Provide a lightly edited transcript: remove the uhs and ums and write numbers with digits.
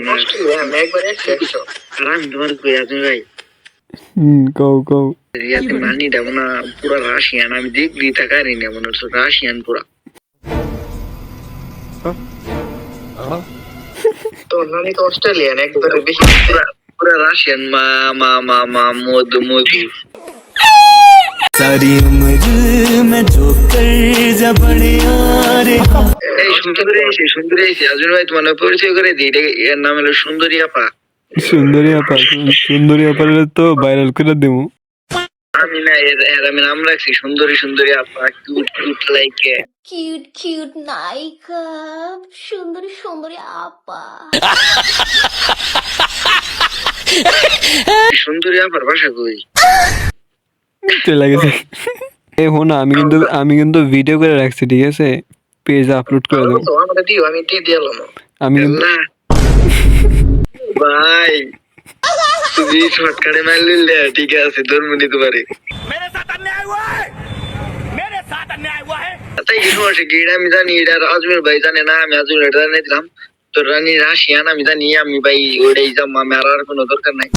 না আমি একবার আর আমি তোমার কই আছি ভাই কও কও রিয়াতে মানি দেব না পুরা রাশিয়ান আমি দেখলি তাকারি না মনে হচ্ছে রাশিয়ান পুরা তো নানি তো অস্ট্রেলিয়ান একবারে বেশি পুরা রাশিয়ান মা মা মা মা মধু মধু सारी उम्र मैं जो कर जब यारे এই সুন্দরী এসে আজুর ভাই তোমার পরিচয় করে দিই এর নাম হলো সুন্দরী আপা সুন্দরী আপা তো ভাইরাল করে দেবো আমি না এর আমি নাম রাখছি সুন্দরী আপা কিউট কিউট লাইকে কিউট কিউট নায়িকা সুন্দরী সুন্দরী আপা সুন্দরী আপার বাসা কই চলে গেছে এ হো না আমি কিন্তু ভিডিও করে রাখছি ঠিক আছে পেজে আপলোড করে দেবো আমরা দিও আমি দিয়ে দিলাম আমি কিন্তু না ভাই তুমি শর্টকাটে মারলে ঠিক আছে ধর্ম নিতে পারি তাই কি সমস্যা কি এটা আমি জানি এটা আজমের ভাই জানে না আমি আজমের এটা জানিয়ে দিলাম তো রানী রাশিয়ান আমি জানি আমি ভাই ওইটাই যাবো আমি আর কোনো দরকার নাই